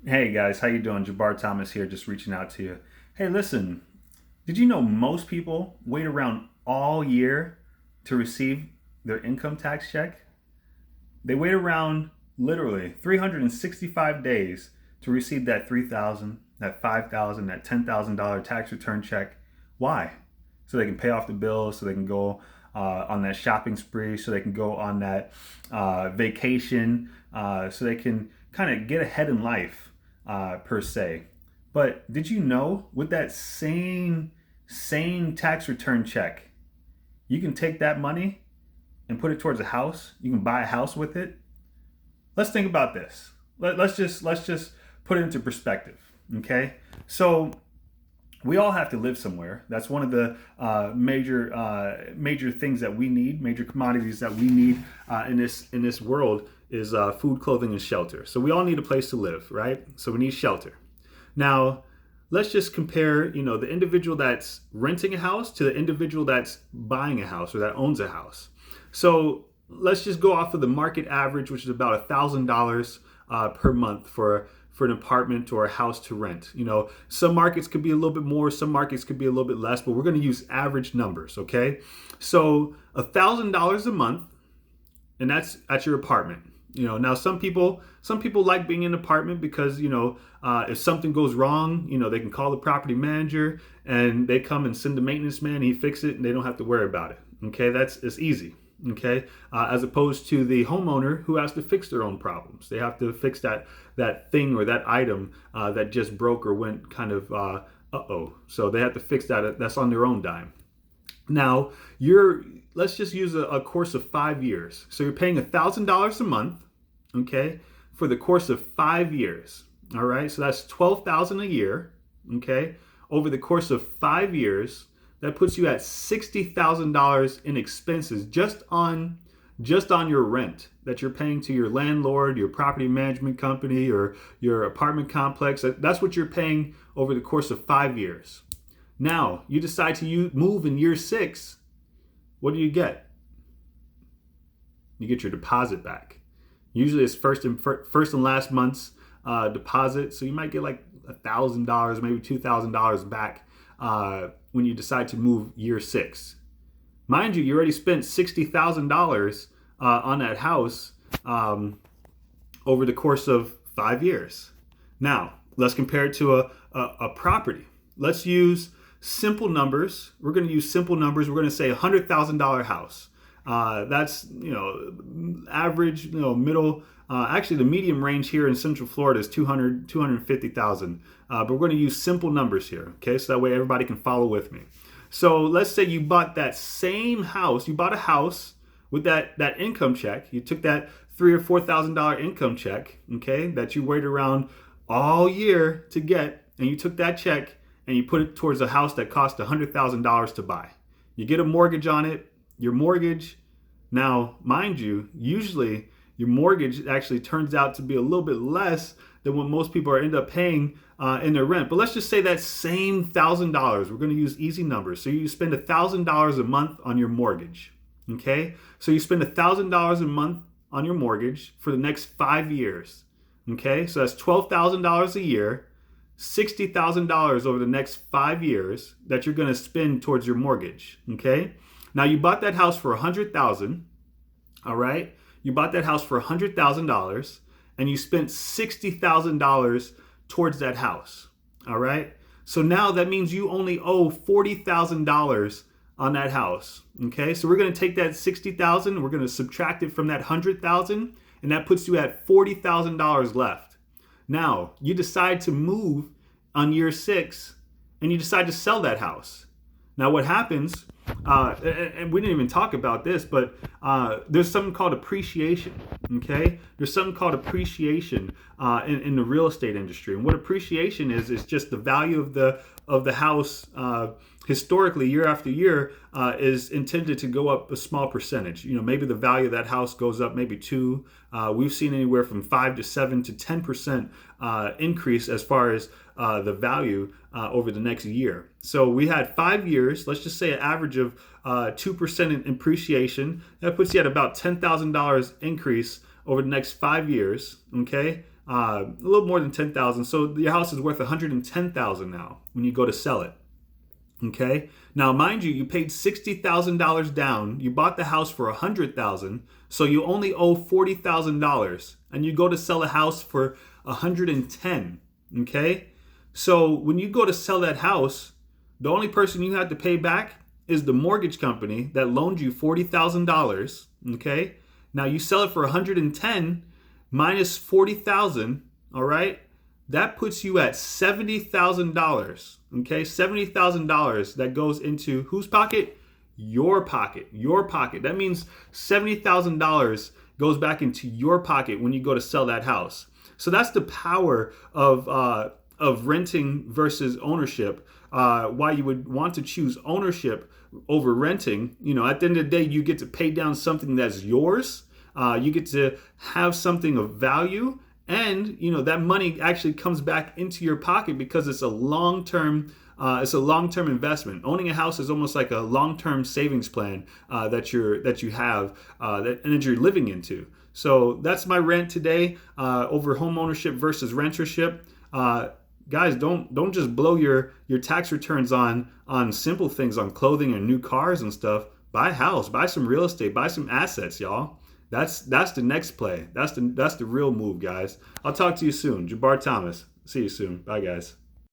Hey guys, how you doing? Jabbar Thomas here, just reaching out to you. Hey, listen, did you know most people wait around all year to receive their income tax check? They wait around literally 365 days to receive that 3,000, that 5,000, that $10,000 tax return check. Why? So they can pay off the bills, so they can go on that shopping spree, so they can go on that vacation, so they can kind of get ahead in life, per se. But did you know with that same tax return check, you can take that money and put it towards a house. You can buy a house with it. Let's think about this. Let's just put it into perspective. Okay, so we all have to live somewhere. That's one of the major things that we need, major commodities that we need in this world is food, clothing, and shelter. So we all need a place to live, right? So we need shelter. Now, let's just compare, the individual that's renting a house to the individual that's buying a house or that owns a house. So let's just go off of the market average, which is about $1,000 per month for an apartment or a house to rent. Some markets could be a little bit more, some markets could be a little bit less, but we're going to use average numbers, okay? So $1,000 a month, and that's at your apartment. Now some people like being in an apartment because if something goes wrong, they can call the property manager and they come and send the maintenance man and he fix it and they don't have to worry about it. Okay, it's easy. Okay, as opposed to the homeowner who has to fix their own problems. They have to fix that thing or that item that just broke or went kind of uh-oh. So they have to fix that. That's on their own dime. Now, let's just use a course of 5 years. So you're paying $1,000 a month, okay, for the course of 5 years. All right, so that's 12,000 a year, okay, over the course of 5 years. That puts you at $60,000 in expenses just on your rent that you're paying to your landlord, your property management company, or your apartment complex. That's what you're paying over the course of 5 years. Now, you decide to move in year 6. What do you get? You get your deposit back. Usually it's first and last month's deposit. So you might get like $1,000, maybe $2,000 back when you decide to move year 6. Mind you, you already spent $60,000 on that house over the course of 5 years. Now, let's compare it to a property. Let's use simple numbers. We're going to use simple numbers. We're going to say $100,000 house. That's average, middle. Actually, the medium range here in Central Florida is 250,000. But we're going to use simple numbers here, okay? So that way everybody can follow with me. So let's say you bought that same house. You bought a house with that income check. You took that $3,000 or $4,000 income check, okay, that you waited around all year to get, and you took that check and you put it towards a house that cost $100,000 to buy. You get a mortgage on it. Your mortgage, now, mind you, usually your mortgage actually turns out to be a little bit less than what most people end up paying in their rent. But let's just say that same $1,000. We're going to use easy numbers. So you spend $1,000 a month on your mortgage. Okay? So you spend $1,000 a month on your mortgage for the next 5 years. Okay? So that's $12,000 a year, $60,000 over the next 5 years that you're going to spend towards your mortgage. Okay? Now you bought that house for $100,000. All right? You bought that house for $100,000 and you spent $60,000 towards that house. All right? So now that means you only owe $40,000 on that house. Okay? So we're going to take that $60,000, we're going to subtract it from that $100,000, and that puts you at $40,000 left. Now, you decide to move on year 6 and you decide to sell that house. Now what happens, and we didn't even talk about this, but there's something called appreciation, okay? There's something called appreciation in the real estate industry. And what appreciation is just the value of the house historically, year after year, is intended to go up a small percentage. Maybe the value of that house goes up maybe 2. We've seen anywhere from 5 to 7 to 10% increase as far as the value over the next year. So we had 5 years, let's just say an average of 2% in appreciation. That puts you at about $10,000 increase over the next 5 years, okay? a little more than 10,000. So your house is worth 110,000 now when you go to sell it. Okay. Now, mind you, you paid $60,000 down. You bought the house for 100,000, so you only owe $40,000, and you go to sell a house for 110. Okay. So when you go to sell that house, the only person you have to pay back is the mortgage company that loaned you $40,000. Okay. Now you sell it for 110 minus 40,000. All right. That puts you at $70,000. Okay, $70,000 that goes into whose pocket? Your pocket. Your pocket. That means $70,000 goes back into your pocket when you go to sell that house. So that's the power of renting versus ownership. Why you would want to choose ownership over renting. You know, at the end of the day, you get to pay down something that's yours. You get to have something of value. And you know that money actually comes back into your pocket because it's a long-term investment. Owning a house is almost like a long-term savings plan that you have and that you're living into. So that's my rant today over home ownership versus rentership. Guys, don't just blow your tax returns on simple things, on clothing and new cars and stuff. Buy a house, buy some real estate, buy some assets, y'all. That's the next play. That's the real move, guys. I'll talk to you soon. Jabbar Thomas. See you soon. Bye, guys.